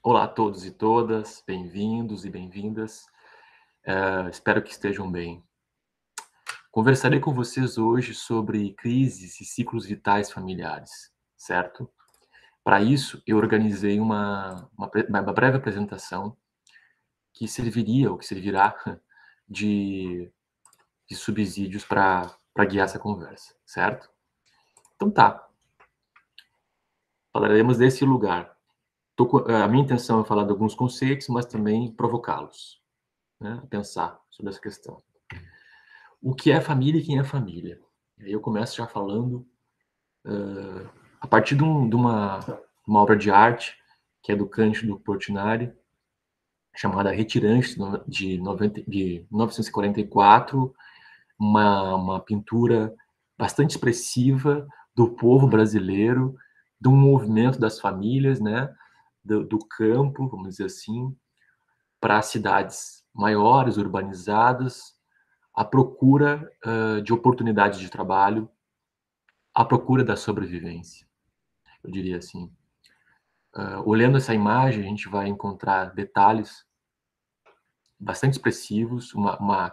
Olá a todos e todas, bem-vindos e bem-vindas. Espero que estejam bem. Conversarei com vocês hoje sobre crises e ciclos vitais familiares, certo? Para isso, eu organizei uma breve apresentação que serviria, ou que servirá, de, de subsídios para guiar essa conversa, certo? Então tá, falaremos desse lugar. A minha intenção é falar de alguns conceitos, mas também provocá-los, né, a pensar sobre essa questão. O que é família e quem é família? E aí eu começo já falando a partir de uma obra de arte, que é do Cândido Portinari, chamada Retirantes, de 1944, uma pintura bastante expressiva do povo brasileiro, de um movimento das famílias, né, do campo, vamos dizer assim, para cidades maiores, urbanizadas, à procura de oportunidades de trabalho, à procura da sobrevivência, eu diria assim. Olhando essa imagem, a gente vai encontrar detalhes bastante expressivos, uma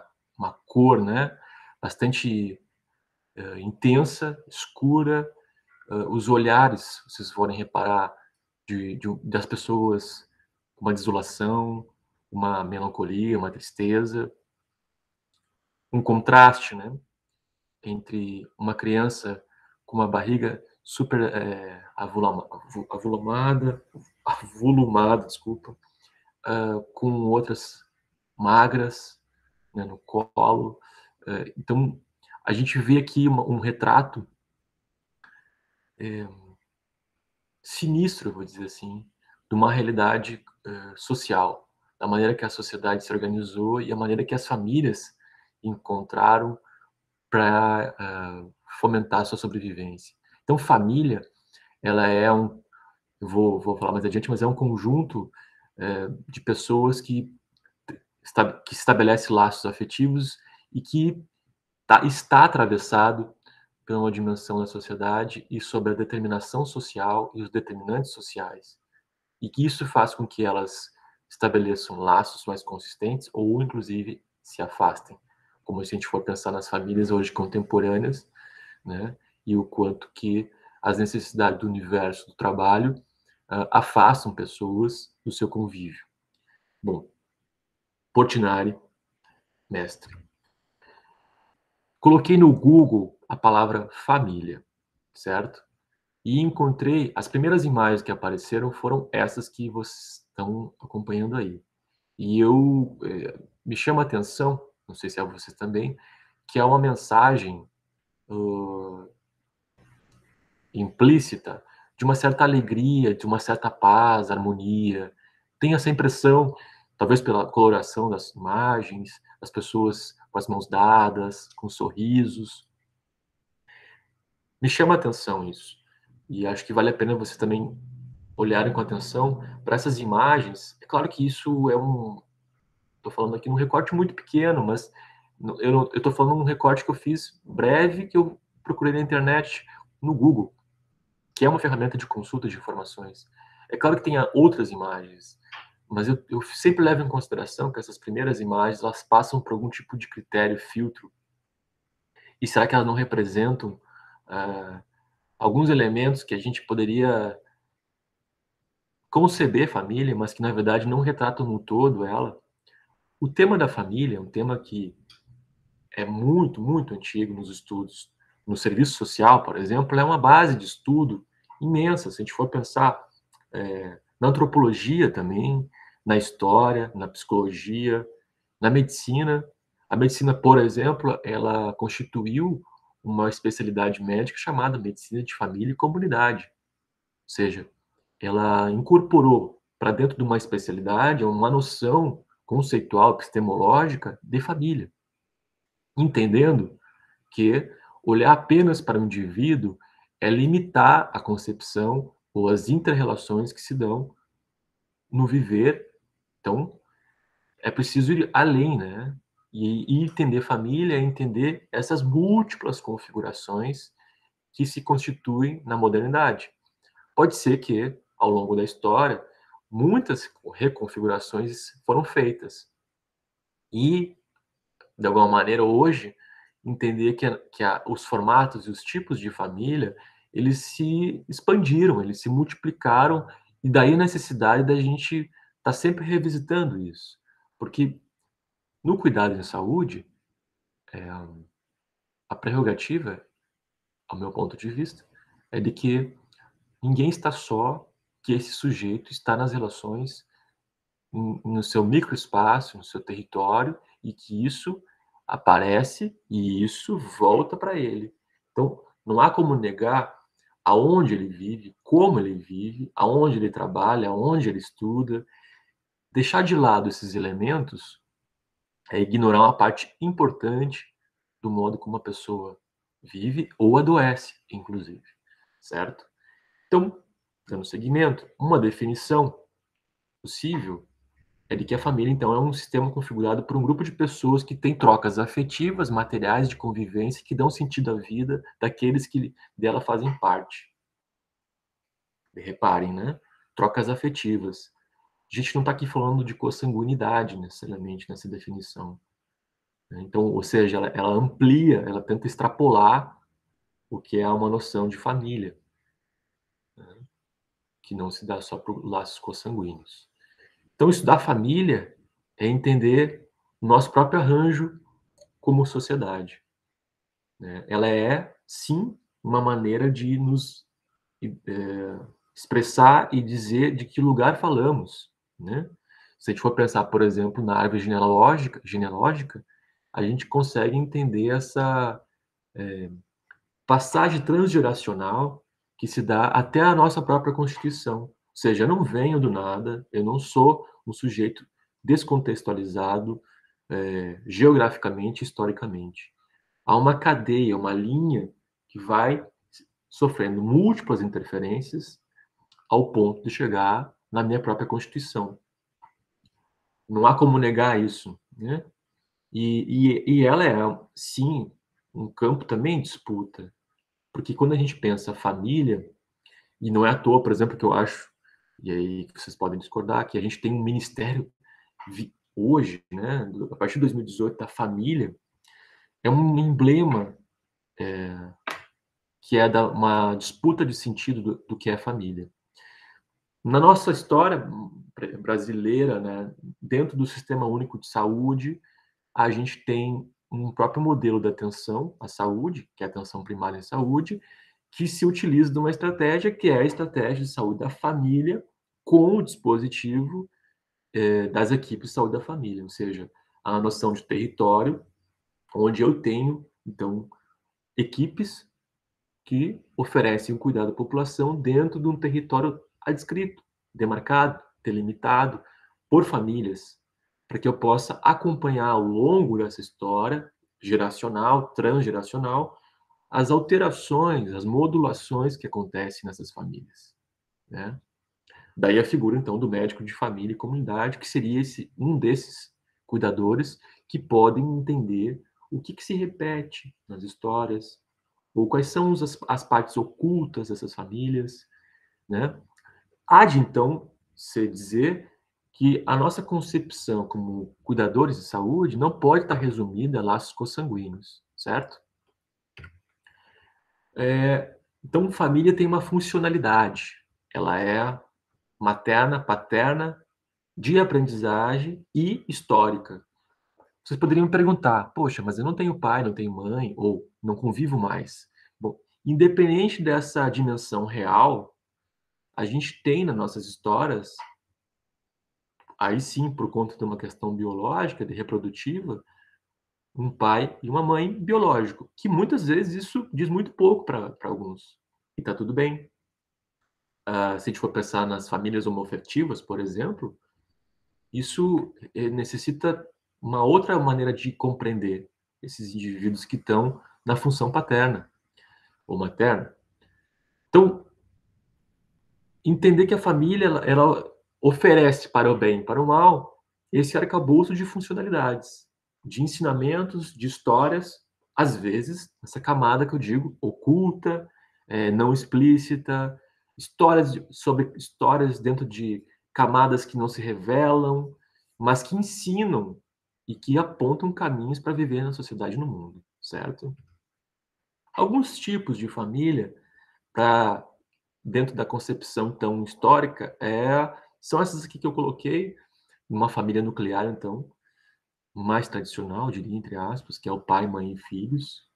cor, né, bastante intensa, escura, os olhares, vocês forem reparar, das pessoas, uma desolação, uma melancolia, uma tristeza, um contraste, né, entre uma criança com uma barriga super avolumada, desculpa, com outras magras, né, no colo. Então, a gente vê aqui um retrato sinistro, vou dizer assim, de uma realidade social, da maneira que a sociedade se organizou e a maneira que as famílias encontraram para fomentar a sua sobrevivência. Então, família, ela é eu vou falar mais adiante, mas é um conjunto de pessoas que estabelece laços afetivos e que está atravessado pela uma dimensão da sociedade e sobre a determinação social e os determinantes sociais. E que isso faz com que elas estabeleçam laços mais consistentes ou, inclusive, se afastem. Como se a gente for pensar nas famílias hoje contemporâneas, né? E o quanto que as necessidades do universo do trabalho afastam pessoas do seu convívio. Bom, Portinari, mestre. Coloquei no Google a palavra família, certo? E encontrei, as primeiras imagens que apareceram foram essas que vocês estão acompanhando aí. E me chama a atenção, não sei se é vocês também, que é uma mensagem uh, implícita de uma certa alegria, de uma certa paz, harmonia. Tenho essa impressão, talvez pela coloração das imagens, as pessoas com as mãos dadas, com sorrisos. Me chama a atenção isso. E acho que vale a pena vocês também olharem com atenção para essas imagens. É claro que isso estou falando aqui num recorte muito pequeno, mas eu estou falando um recorte que eu fiz breve, que eu procurei na internet, no Google, que é uma ferramenta de consulta de informações. É claro que tem outras imagens, mas eu sempre levo em consideração que essas primeiras imagens, elas passam por algum tipo de critério, filtro, e será que elas não representam ah, alguns elementos que a gente poderia conceber família, mas que na verdade não retratam no todo ela? O tema da família é um tema que é muito, muito antigo nos estudos. No serviço social, por exemplo, é uma base de estudo imensa. Se a gente for pensar na antropologia também, na história, na psicologia, na medicina. A medicina, por exemplo, ela constituiu uma especialidade médica chamada medicina de família e comunidade. Ou seja, ela incorporou para dentro de uma especialidade uma noção conceitual, epistemológica de família, entendendo que olhar apenas para o indivíduo é limitar a concepção ou as inter-relações que se dão no viver. Então, é preciso ir além, né? E entender família é entender essas múltiplas configurações que se constituem na modernidade. Pode ser que, ao longo da história, muitas reconfigurações foram feitas. E, de alguma maneira, hoje, entender que os formatos e os tipos de família, eles se expandiram, eles se multiplicaram, e daí a necessidade da gente estar sempre revisitando isso. Porque no cuidado em saúde, a prerrogativa, ao meu ponto de vista, é de que ninguém está só, que esse sujeito está nas relações no seu microespaço, no seu território, e que isso aparece e isso volta para ele. Então, não há como negar aonde ele vive, como ele vive, aonde ele trabalha, aonde ele estuda. Deixar de lado esses elementos é ignorar uma parte importante do modo como a pessoa vive ou adoece, inclusive, certo? Então, dando seguimento, uma definição possível é de que a família, então, é um sistema configurado por um grupo de pessoas que têm trocas afetivas, materiais, de convivência, que dão sentido à vida daqueles que dela fazem parte. Reparem, né? Trocas afetivas. A gente não está aqui falando de consanguinidade, necessariamente, nessa definição. Então, ou seja, ela amplia, ela tenta extrapolar o que é uma noção de família, né? Que não se dá só por laços consanguíneos. Então, estudar família é entender o nosso próprio arranjo como sociedade, né? Ela é, sim, uma maneira de nos expressar e dizer de que lugar falamos, né? Se a gente for pensar, por exemplo, na árvore genealógica, a gente consegue entender essa passagem transgeracional que se dá até a nossa própria Constituição. Ou seja, eu não venho do nada, eu não sou um sujeito descontextualizado, geograficamente, historicamente. Há uma cadeia, uma linha que vai sofrendo múltiplas interferências ao ponto de chegar na minha própria Constituição. Não há como negar isso, né? E ela é, sim, um campo também de disputa, porque quando a gente pensa família, e não é à toa, por exemplo, que eu acho, e aí vocês podem discordar, que a gente tem um ministério hoje, né, a partir de 2018, da família, é um emblema que é uma disputa de sentido do que é família. Na nossa história brasileira, né, dentro do Sistema Único de Saúde, a gente tem um próprio modelo da atenção à saúde, que é a atenção primária em saúde, que se utiliza de uma estratégia que é a estratégia de saúde da família com o dispositivo das equipes de saúde da família, ou seja, a noção de território, onde eu tenho, então, equipes que oferecem o cuidado à população dentro de um território adscrito, demarcado, delimitado por famílias, para que eu possa acompanhar ao longo dessa história geracional, transgeracional, as alterações, as modulações que acontecem nessas famílias, né? Daí a figura, então, do médico de família e comunidade, que seria um desses cuidadores que podem entender o que se repete nas histórias, ou quais são as partes ocultas dessas famílias, né? Há de, então, se dizer que a nossa concepção como cuidadores de saúde não pode estar resumida a laços consanguíneos, certo? Então, família tem uma funcionalidade. Ela é materna, paterna, de aprendizagem e histórica. Vocês poderiam me perguntar: poxa, mas eu não tenho pai, não tenho mãe, ou não convivo mais. Bom, independente dessa dimensão real, a gente tem nas nossas histórias, aí sim, por conta de uma questão biológica, de reprodutiva, um pai e uma mãe biológico, que muitas vezes isso diz muito pouco para alguns. E tá tudo bem. Se a gente for pensar nas famílias homoafetivas, por exemplo, isso necessita uma outra maneira de compreender esses indivíduos que estão na função paterna ou materna. Então, entender que a família ela oferece para o bem e para o mal esse arcabouço de funcionalidades, de ensinamentos, de histórias, às vezes, essa camada que eu digo, oculta, não explícita, histórias sobre histórias dentro de camadas que não se revelam, mas que ensinam e que apontam caminhos para viver na sociedade e no mundo, certo? Alguns tipos de família, para dentro da concepção tão histórica, são essas aqui que eu coloquei, uma família nuclear, então, mais tradicional, diria, entre aspas, que é o pai, mãe e filhos.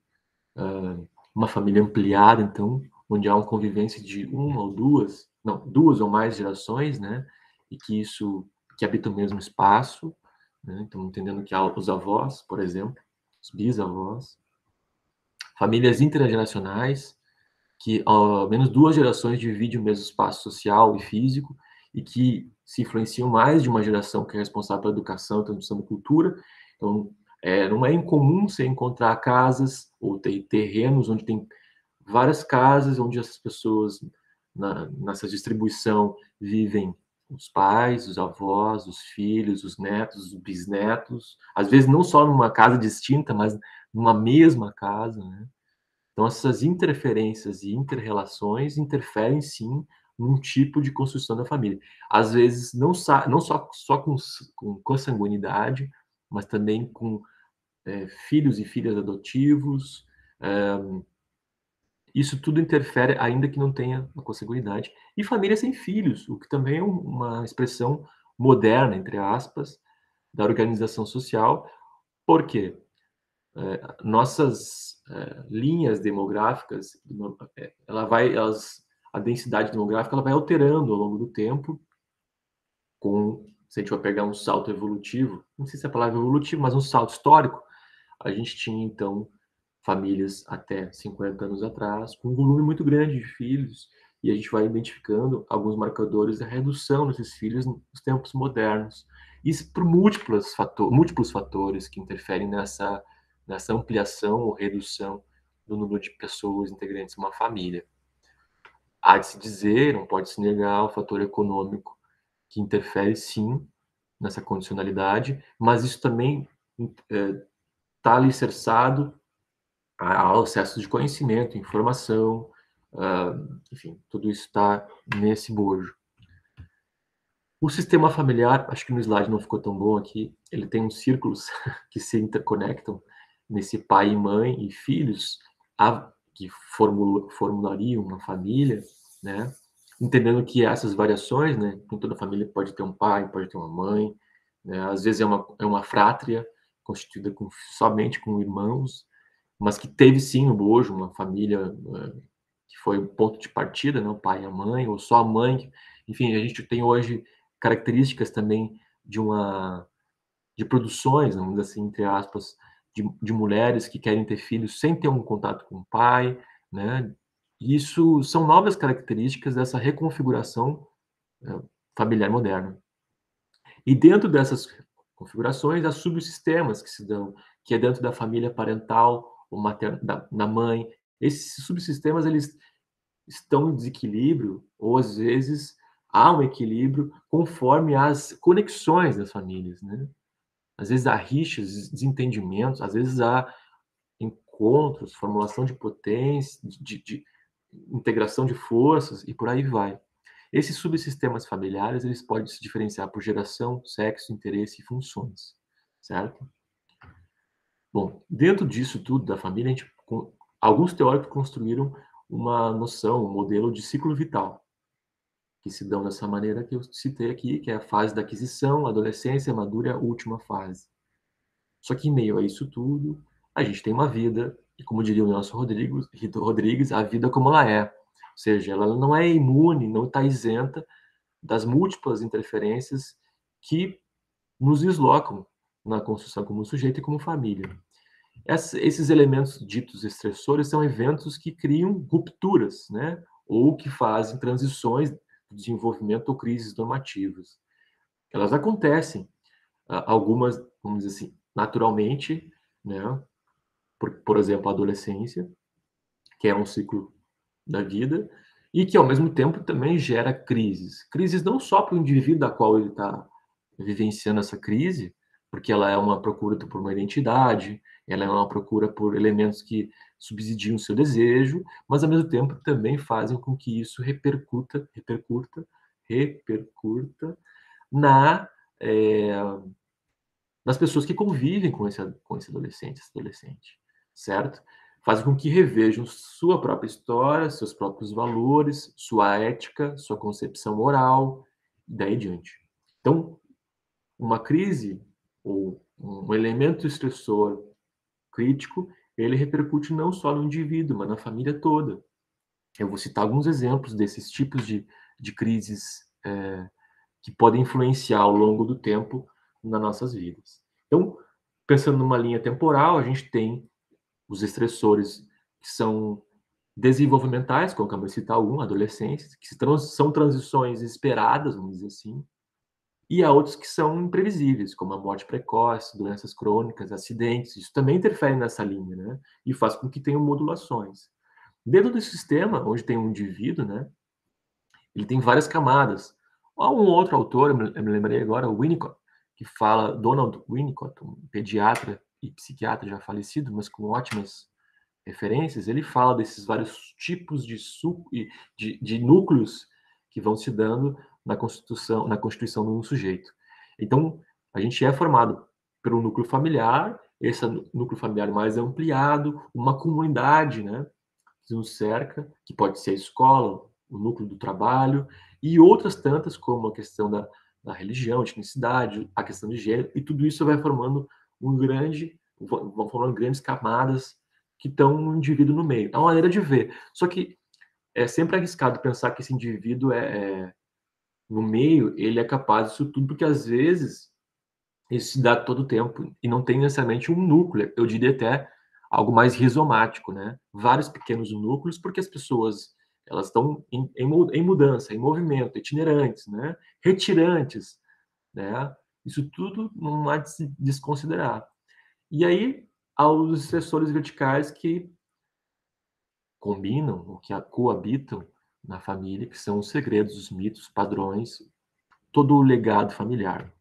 Uma família ampliada, então, onde há uma convivência de uma ou duas, não, duas ou mais gerações, né? E que habita o mesmo espaço, né? Então, entendendo que há os avós, por exemplo, os bisavós. Famílias intergeracionais, que ao menos duas gerações dividem o mesmo espaço social e físico e que se influenciam mais de uma geração que é responsável pela educação e transmissão da cultura. Então, não é incomum você encontrar casas ou terrenos onde tem várias casas, onde essas pessoas, nessa distribuição, vivem os pais, os avós, os filhos, os netos, os bisnetos, às vezes não só numa casa distinta, mas numa mesma casa, né? Então, essas interferências e interrelações interferem, sim, num tipo de construção da família. Às vezes, não só com consanguinidade, mas também com filhos e filhas adotivos. Isso tudo interfere, ainda que não tenha a consanguinidade. E família sem filhos, o que também é uma expressão moderna, entre aspas, da organização social. Por quê? Nossas linhas demográficas, a densidade demográfica ela vai alterando ao longo do tempo, se a gente vai pegar um salto evolutivo, não sei se é a palavra evolutivo, mas um salto histórico, a gente tinha então famílias até 50 anos atrás, com um volume muito grande de filhos, e a gente vai identificando alguns marcadores da redução desses filhos nos tempos modernos. Isso por múltiplos fatores que interferem nessa ampliação ou redução do número de pessoas integrantes de uma família. Há de se dizer, não pode se negar, o fator econômico, que interfere sim nessa condicionalidade, mas isso também está alicerçado ao acesso de conhecimento, informação, enfim, tudo isso está nesse bojo. O sistema familiar, acho que no slide não ficou tão bom aqui, ele tem uns círculos que se interconectam nesse pai e mãe e filhos, que formulariam uma família, né? Entendendo que essas variações, né? Com toda família pode ter um pai, pode ter uma mãe, né? Às vezes é uma frátria constituída somente com irmãos, mas que teve sim no bojo uma família que foi o ponto de partida, né? O pai e a mãe, ou só a mãe. Enfim, a gente tem hoje características também de produções, vamos dizer assim, entre aspas, de mulheres que querem ter filhos sem ter um contato com o pai, né? Isso são novas características dessa reconfiguração familiar moderna. E dentro dessas configurações, há subsistemas que se dão, que é dentro da família parental ou materna, da mãe. Esses subsistemas, eles estão em desequilíbrio, ou às vezes há um equilíbrio conforme as conexões das famílias, né? Às vezes há rixas, desentendimentos, às vezes há encontros, formulação de potência, de integração de forças e por aí vai. Esses subsistemas familiares, eles podem se diferenciar por geração, sexo, interesse e funções, certo? Bom, dentro disso tudo da família, alguns teóricos construíram uma noção, um modelo de ciclo vital, que se dão dessa maneira que eu citei aqui, que é a fase da aquisição, adolescência, madura, a última fase. Só que em meio a isso tudo, a gente tem uma vida, e como diria o Nelson Rodrigues, a vida como ela é. Ou seja, ela não é imune, não está isenta das múltiplas interferências que nos deslocam na construção como sujeito e como família. Esses elementos ditos estressores são eventos que criam rupturas, né? Ou que fazem transições de desenvolvimento ou crises normativas. Elas acontecem, algumas, vamos dizer assim, naturalmente, né? Por exemplo, a adolescência, que é um ciclo da vida, e que, ao mesmo tempo, também gera crises. Crises não só para o indivíduo da qual ele está vivenciando essa crise, porque ela é uma procura por uma identidade, ela é uma procura por elementos que subsidiam o seu desejo, mas, ao mesmo tempo, também fazem com que isso repercuta repercuta na, eh, nas pessoas que convivem com esse adolescente, esse adolescente, certo? Faz com que revejam sua própria história, seus próprios valores, sua ética, sua concepção moral, e daí diante. Então, uma crise ou um elemento estressor crítico, ele repercute não só no indivíduo, mas na família toda. Eu vou citar alguns exemplos desses tipos de crises que podem influenciar ao longo do tempo nas nossas vidas. Então, pensando numa linha temporal, a gente tem os estressores que são desenvolvimentais, como eu acabei de citar um, adolescência, que são transições esperadas, vamos dizer assim, e há outros que são imprevisíveis, como a morte precoce, doenças crônicas, acidentes. Isso também interfere nessa linha, né? E faz com que tenham modulações. Dentro do sistema, onde tem um indivíduo, né? Ele tem várias camadas. Há um outro autor, eu me lembrei agora, o Winnicott, que fala, Donald Winnicott, um pediatra e psiquiatra já falecido, mas com ótimas referências, ele fala desses vários tipos de núcleos que vão se dando na constituição de um sujeito. Então, a gente é formado pelo núcleo familiar, esse núcleo familiar mais ampliado, uma comunidade, né, que nos cerca, que pode ser a escola, o núcleo do trabalho, e outras tantas, como a questão da religião, a etnicidade, a questão de gênero, e tudo isso vai formando vão formando grandes camadas que estão no indivíduo no meio. É uma maneira de ver. Só que é sempre arriscado pensar que esse indivíduo no meio, ele é capaz disso tudo, porque às vezes isso se dá todo o tempo e não tem necessariamente um núcleo, eu diria até algo mais rizomático, né? Vários pequenos núcleos, porque as pessoas elas estão em mudança, em movimento, itinerantes, né? Retirantes, né? Isso tudo não há de se desconsiderar. E aí, há os estressores verticais que combinam, ou que coabitam na família, que são os segredos, os mitos, padrões, todo o legado familiar.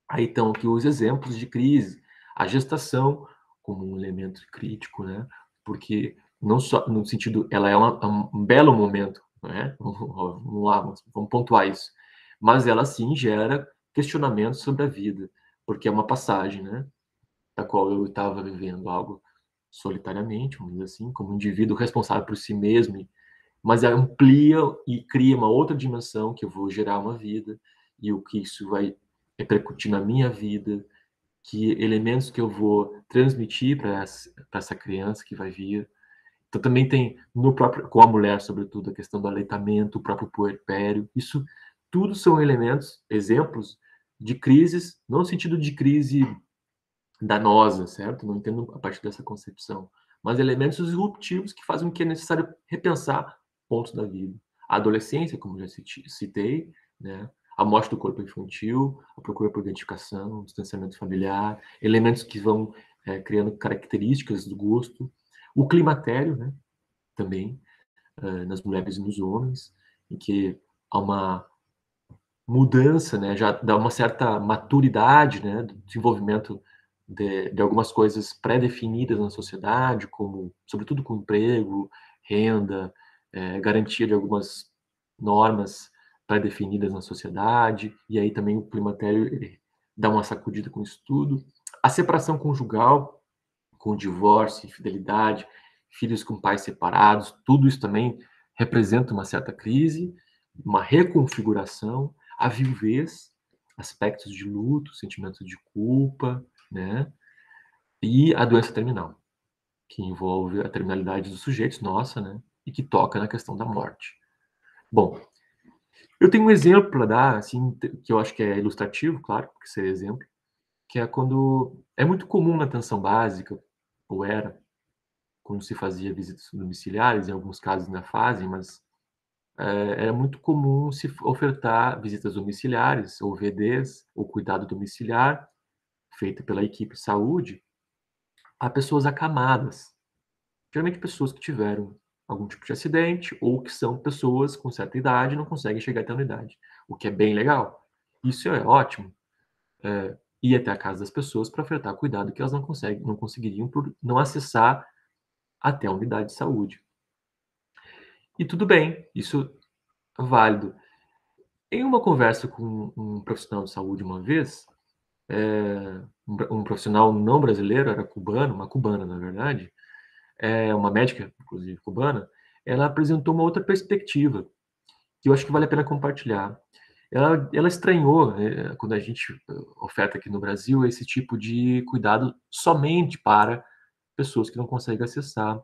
Aí estão aqui os exemplos de crise, a gestação como um elemento crítico, né? Porque não só no sentido, ela é um belo momento, né? Vamos lá, vamos pontuar isso. Mas ela sim gera questionamentos sobre a vida, porque é uma passagem, né? Da qual eu estava vivendo algo solitariamente, vamos dizer assim, como um indivíduo responsável por si mesmo, mas amplia e cria uma outra dimensão que eu vou gerar uma vida e o que isso vai repercutir na minha vida, que elementos que eu vou transmitir para essa criança que vai vir. Então também tem no próprio com a mulher, sobretudo, a questão do aleitamento, o próprio puerpério. Isso tudo são elementos, exemplos de crises, não no sentido de crise danosa, certo? Não entendo a partir dessa concepção, mas elementos disruptivos que fazem com que é necessário repensar pontos da vida. A adolescência, como já citei, né? A morte do corpo infantil, a procura por identificação, o distanciamento familiar, elementos que vão criando características do gosto, o climatério, né? Também nas mulheres e nos homens, em que há uma mudança, né, já dá uma certa maturidade, né, do desenvolvimento de algumas coisas pré-definidas na sociedade, como, sobretudo com emprego, renda, garantia de algumas normas pré-definidas na sociedade, e aí também o climatério ele dá uma sacudida com isso tudo. A separação conjugal, com o divórcio, infidelidade, filhos com pais separados, tudo isso também representa uma certa crise, uma reconfiguração, a viuvez, aspectos de luto, sentimento de culpa, né? E a doença terminal, que envolve a terminalidade dos sujeitos, nossa, né? E que toca na questão da morte. Bom, eu tenho um exemplo para dar, assim, que eu acho que é ilustrativo, claro, porque seria exemplo, que é quando é muito comum na atenção básica, ou era, quando se fazia visitas domiciliares, em alguns casos ainda fazem, mas era muito comum se ofertar visitas domiciliares, ou VDs, ou cuidado domiciliar, feita pela equipe de saúde, a pessoas acamadas. Geralmente pessoas que tiveram algum tipo de acidente, ou que são pessoas com certa idade e não conseguem chegar até a unidade, o que é bem legal. Isso é ótimo. Ir até a casa das pessoas para ofertar cuidado que elas não conseguiriam por não acessar até a unidade de saúde. E tudo bem, isso é válido. Em uma conversa com um profissional de saúde uma vez, um profissional não brasileiro, era cubano, uma cubana, na verdade, uma médica, inclusive cubana, ela apresentou uma outra perspectiva, que eu acho que vale a pena compartilhar. Ela estranhou, quando a gente oferta aqui no Brasil esse tipo de cuidado somente para pessoas que não conseguem acessar.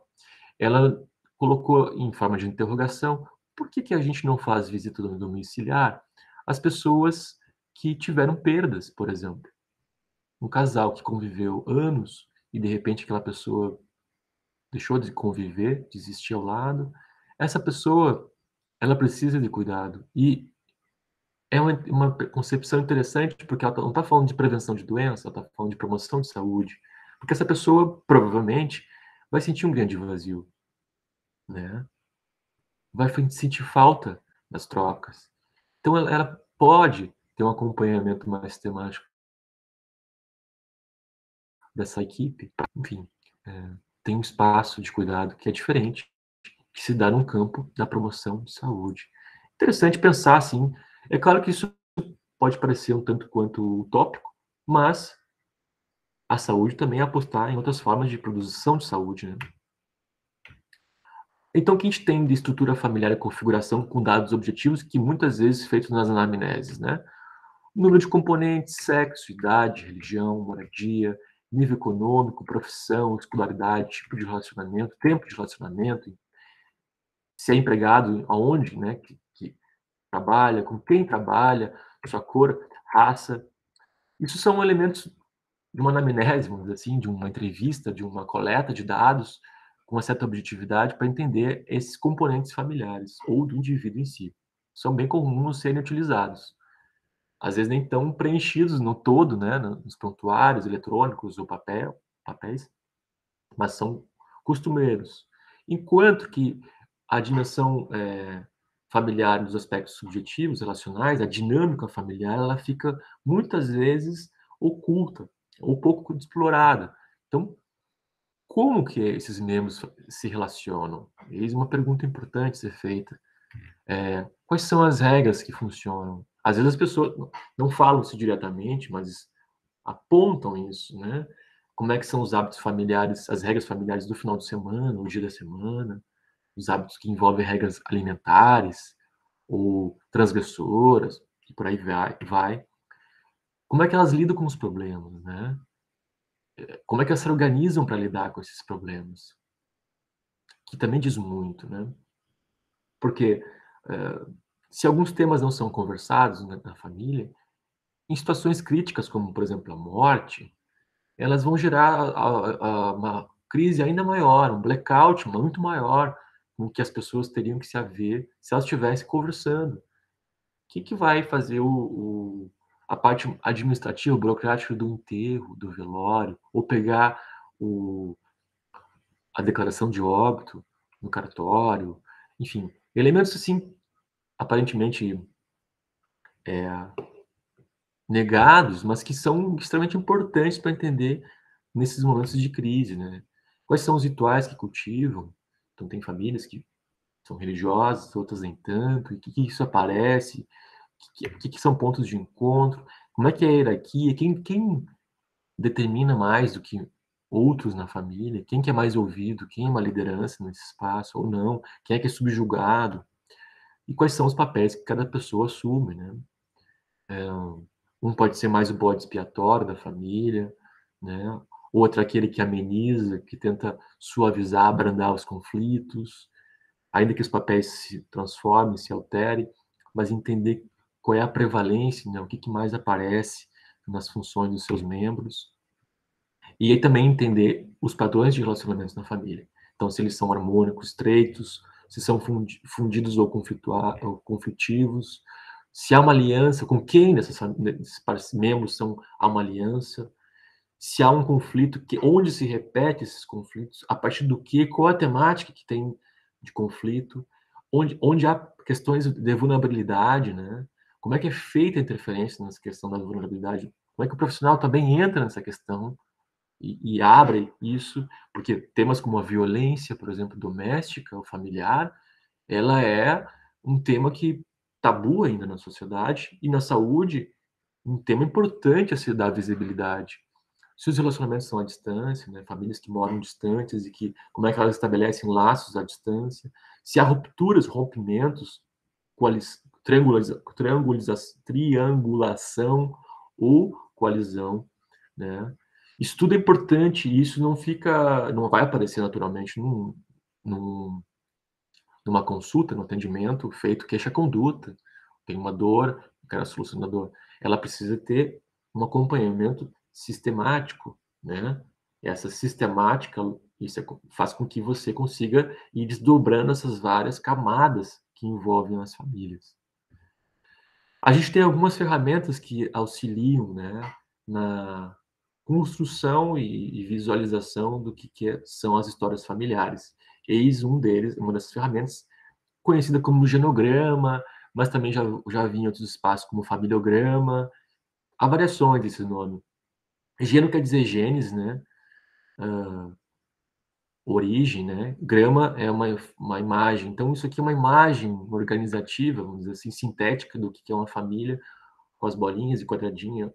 Ela colocou em forma de interrogação: por que que a gente não faz visita domiciliar às pessoas que tiveram perdas, por exemplo? Um casal que conviveu anos e de repente aquela pessoa deixou de conviver, de existir ao lado, essa pessoa, ela precisa de cuidado. E é uma concepção interessante, porque ela não está falando de prevenção de doença, ela está falando de promoção de saúde. Porque essa pessoa, provavelmente, vai sentir um grande vazio, né? Vai sentir falta das trocas. Então ela pode ter um acompanhamento mais sistemático dessa equipe. Enfim, tem um espaço de cuidado que é diferente, que se dá no campo da promoção de saúde. Interessante pensar assim. É claro que isso pode parecer um tanto quanto utópico, mas a saúde também é apostar em outras formas de produção de saúde, né? Então, o que a gente tem de estrutura familiar e configuração com dados objetivos que muitas vezes feitos nas anamneses, né? Número de componentes, sexo, idade, religião, moradia, nível econômico, profissão, escolaridade, tipo de relacionamento, tempo de relacionamento, se é empregado, aonde, né, que trabalha, com quem trabalha, sua cor, raça. Isso são elementos de uma anamnese, vamos dizer assim, de uma entrevista, de uma coleta de dados com uma certa objetividade para entender esses componentes familiares ou do indivíduo em si. São bem comuns serem utilizados. Às vezes nem tão preenchidos no todo, né, nos prontuários eletrônicos ou papéis, mas são costumeiros. Enquanto que a dimensão familiar nos aspectos subjetivos, relacionais, a dinâmica familiar, ela fica muitas vezes oculta ou pouco explorada. Então, como que esses membros se relacionam? Eis uma pergunta importante a ser feita. Quais são as regras que funcionam? Às vezes as pessoas não falam isso diretamente, mas apontam isso, né? Como é que são os hábitos familiares, as regras familiares do final de semana, o dia da semana, os hábitos que envolvem regras alimentares ou transgressoras, e por aí vai. Como é que elas lidam com os problemas, né? Como é que elas se organizam para lidar com esses problemas? Que também diz muito, né? Porque se alguns temas não são conversados na família, em situações críticas, como por exemplo a morte, elas vão gerar uma crise ainda maior, um blackout muito maior, com que as pessoas teriam que se haver se elas estivessem conversando. O que vai fazer a parte administrativa, burocrática do enterro, do velório, ou pegar a declaração de óbito no cartório, enfim, elementos assim aparentemente negados, mas que são extremamente importantes para entender nesses momentos de crise, né? Quais são os rituais que cultivam? Então, tem famílias que são religiosas, outras nem tanto, e que isso aparece, que são pontos de encontro, como é que é a hierarquia, quem determina mais do que outros na família, quem que é mais ouvido, quem é uma liderança nesse espaço ou não, quem é que é subjugado, e quais são os papéis que cada pessoa assume, né? Um pode ser mais o bode expiatório da família, né? Outro aquele que ameniza, que tenta suavizar, abrandar os conflitos, ainda que os papéis se transformem, se alterem, mas entender qual é a prevalência, né? O que mais aparece nas funções dos seus membros. E aí também entender os padrões de relacionamentos na família. Então, se eles são harmônicos, estreitos, se são fundidos ou conflitivos, se há uma aliança, com quem desses membros há uma aliança, se há um conflito, onde se repete esses conflitos, a partir do que, qual a temática que tem de conflito, onde há questões de vulnerabilidade, né? Como é que é feita a interferência nessa questão da vulnerabilidade? Como é que o profissional também entra nessa questão e abre isso? Porque temas como a violência, por exemplo, doméstica ou familiar, ela é um tema que tabu ainda na sociedade, e na saúde, um tema importante a se dar visibilidade. Se os relacionamentos são à distância, né, famílias que moram distantes e que como é que elas estabelecem laços à distância, se há rupturas, rompimentos, triangulação ou coalizão, né? Isso tudo é importante e isso não vai aparecer naturalmente num numa consulta, no atendimento feito queixa-conduta. Tem uma dor, eu quero a solução da dor. Ela precisa ter um acompanhamento sistemático, né? Essa sistemática, isso faz com que você consiga ir desdobrando essas várias camadas que envolvem as famílias. A gente tem algumas ferramentas que auxiliam, né, na construção e visualização do que são as histórias familiares. Eis uma dessas ferramentas, conhecida como genograma, mas também já vi em outros espaços como familiograma. Há variações desse nome. Geno quer dizer genes, né, origem, né, grama é uma imagem. Então isso aqui é uma imagem organizativa, vamos dizer assim, sintética do que é uma família, com as bolinhas e quadradinho,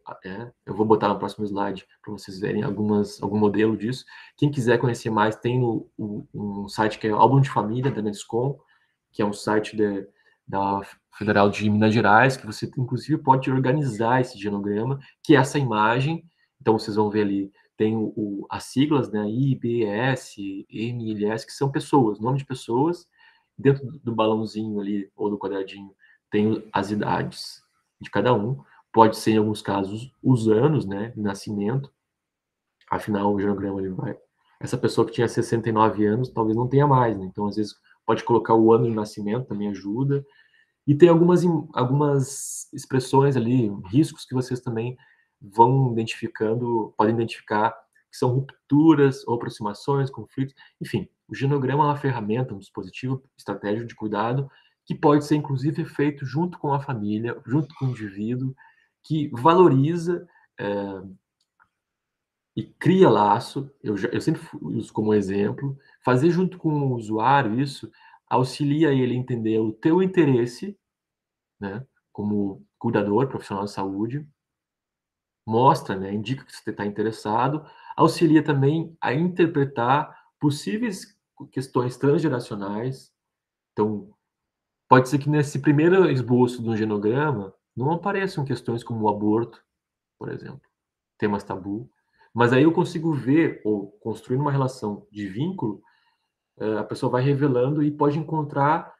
eu vou botar no próximo slide para vocês verem algum modelo disso. Quem quiser conhecer mais, tem um site que é Álbum de Família, da Nescom, que é um site da Federal de Minas Gerais, que você, inclusive, pode organizar esse genograma, que é essa imagem. Então, vocês vão ver ali, tem as siglas, né, IBS, MLS, que são pessoas, nome de pessoas. Dentro do balãozinho ali, ou do quadradinho, tem as idades de cada um. Pode ser, em alguns casos, os anos, né, de nascimento. Afinal, o genograma ele vai. Essa pessoa que tinha 69 anos talvez não tenha mais, né? Então, às vezes, pode colocar o ano de nascimento, também ajuda. E tem algumas expressões ali, riscos que vocês também vão identificando, podem identificar, que são rupturas ou aproximações, conflitos. Enfim, o genograma é uma ferramenta, um dispositivo estratégico de cuidado que pode ser, inclusive, feito junto com a família, junto com o indivíduo, que valoriza e cria laço. Eu sempre uso como exemplo. Fazer junto com o usuário isso auxilia ele a entender o teu interesse, né, como cuidador, profissional de saúde, mostra, né, indica que você está interessado, auxilia também a interpretar possíveis questões transgeracionais. Então, pode ser que nesse primeiro esboço de um genograma não apareçam questões como o aborto, por exemplo, temas tabu, mas aí eu consigo ver ou construir uma relação de vínculo, a pessoa vai revelando e pode encontrar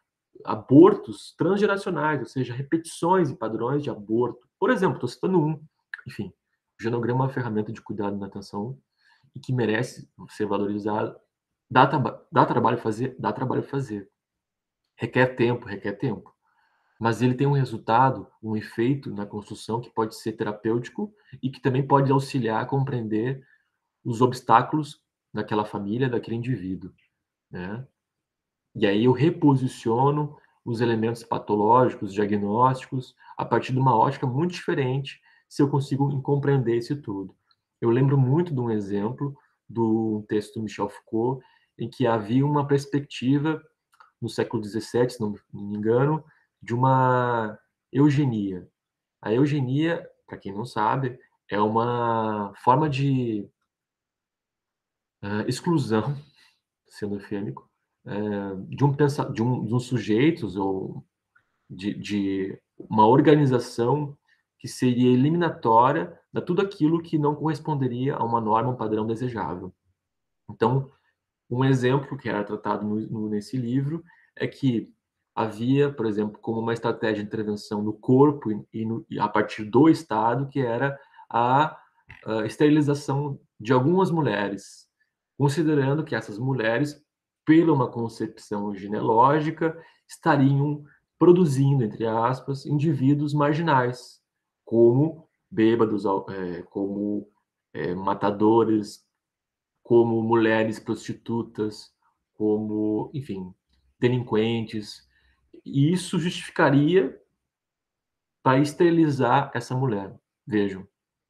abortos transgeracionais, ou seja, repetições e padrões de aborto. Por exemplo, estou citando um. Enfim, o genograma é uma ferramenta de cuidado na atenção e que merece ser valorizado. Dá trabalho fazer? Dá trabalho fazer. Requer tempo, requer tempo. Mas ele tem um resultado, um efeito na construção que pode ser terapêutico e que também pode auxiliar a compreender os obstáculos daquela família, daquele indivíduo, né? E aí eu reposiciono os elementos patológicos, diagnósticos, a partir de uma ótica muito diferente, se eu consigo compreender isso tudo. Eu lembro muito de um exemplo do texto do Michel Foucault, em que havia uma perspectiva, no século XVII, se não me engano, de uma eugenia. A eugenia, para quem não sabe, é uma forma de exclusão, sendo eufêmico, de um sujeitos ou de uma organização que seria eliminatória de tudo aquilo que não corresponderia a uma norma, um padrão desejável. Então, um exemplo que era tratado nesse livro é que havia, por exemplo, como uma estratégia de intervenção no corpo e a partir do Estado, que era a esterilização de algumas mulheres, considerando que essas mulheres, pela uma concepção genealógica, estariam produzindo, entre aspas, indivíduos marginais, como bêbados, como matadores, como mulheres prostitutas, como, enfim, delinquentes. E isso justificaria para esterilizar essa mulher. Vejam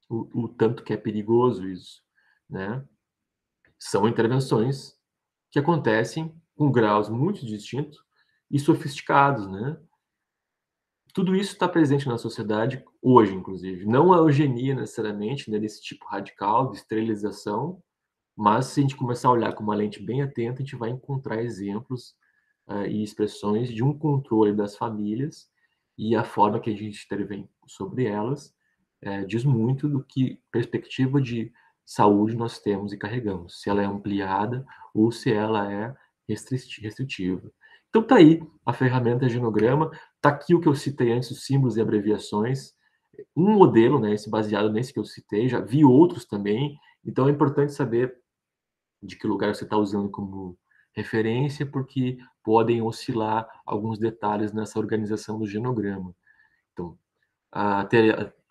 o tanto que é perigoso isso, né? São intervenções que acontecem com graus muito distintos e sofisticados, né? Tudo isso está presente na sociedade hoje, inclusive. Não a eugenia necessariamente, né, desse tipo radical de esterilização, mas se a gente começar a olhar com uma lente bem atenta, a gente vai encontrar exemplos, e expressões de um controle das famílias, e a forma que a gente intervém sobre elas, diz muito do que perspectiva de saúde nós temos e carregamos, se ela é ampliada ou se ela é restritiva. Então tá aí a ferramenta genograma, tá aqui o que eu citei antes, os símbolos e abreviações, um modelo, né, esse baseado nesse que eu citei, já vi outros também, então é importante saber de que lugar você está usando como referência, porque podem oscilar alguns detalhes nessa organização do genograma. Então, a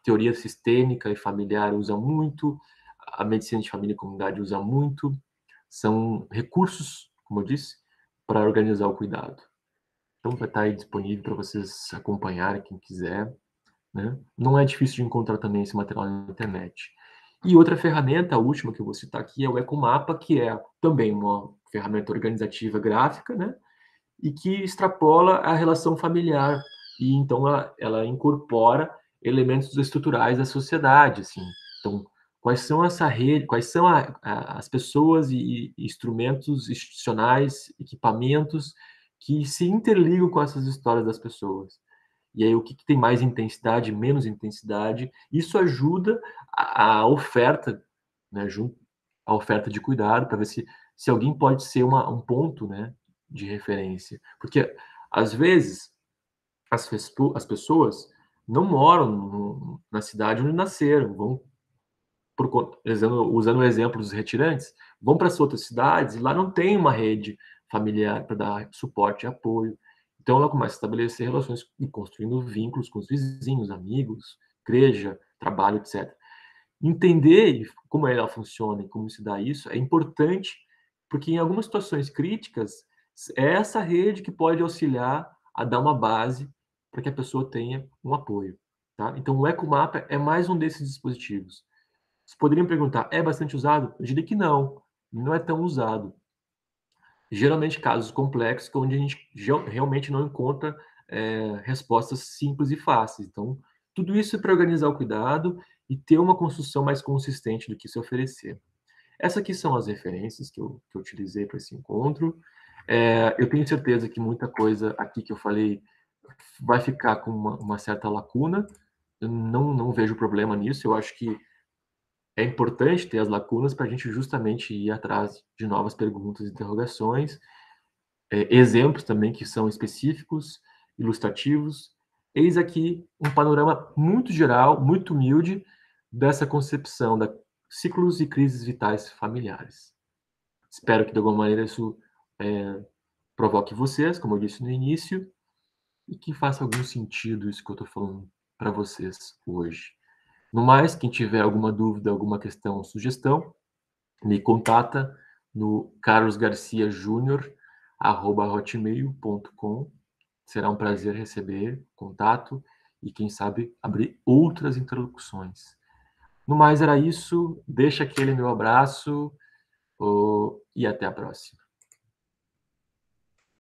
teoria sistêmica e familiar usa muito, a medicina de família e comunidade usa muito, são recursos, como eu disse, para organizar o cuidado. Então, vai estar aí disponível para vocês acompanharem, quem quiser, né? Não é difícil de encontrar também esse material na internet. E outra ferramenta, a última que eu vou citar aqui, é o Ecomapa, que é também uma ferramenta organizativa gráfica, né? E que extrapola a relação familiar. E então ela incorpora elementos estruturais da sociedade, assim. Então, quais são essa rede, quais são as pessoas e instrumentos institucionais, equipamentos que se interligam com essas histórias das pessoas. E aí o que tem mais intensidade, menos intensidade, isso ajuda a oferta, né, junto a oferta de cuidado, para ver se alguém pode ser um ponto, né, de referência. Porque, às vezes, as pessoas não moram na cidade onde nasceram, vão usando o exemplo dos retirantes, vão para as outras cidades e lá não tem uma rede familiar para dar suporte e apoio. Então ela começa a estabelecer relações e construindo vínculos com os vizinhos, amigos, igreja, trabalho, etc. Entender como ela funciona e como se dá isso é importante, porque em algumas situações críticas é essa rede que pode auxiliar a dar uma base para que a pessoa tenha um apoio, tá? Então o Ecomapa é mais um desses dispositivos. Vocês poderiam perguntar: "É bastante usado?" Eu diria que não é tão usado. Geralmente casos complexos onde a gente realmente não encontra, respostas simples e fáceis. Então, tudo isso é para organizar o cuidado e ter uma construção mais consistente do que se oferecer. Essas aqui são as referências que eu utilizei para esse encontro. Eu tenho certeza que muita coisa aqui que eu falei vai ficar com uma certa lacuna. Eu não vejo problema nisso, eu acho que é importante ter as lacunas para a gente justamente ir atrás de novas perguntas e interrogações, exemplos também que são específicos, ilustrativos. Eis aqui um panorama muito geral, muito humilde, dessa concepção da ciclos e crises vitais familiares. Espero que de alguma maneira isso provoque vocês, como eu disse no início, e que faça algum sentido isso que eu estou falando para vocês hoje. No mais, quem tiver alguma dúvida, alguma questão ou sugestão, me contata no carlosgarciajunior@hotmail.com. Será um prazer receber contato e, quem sabe, abrir outras interlocuções. No mais, era isso. Deixa aquele meu abraço, e até a próxima.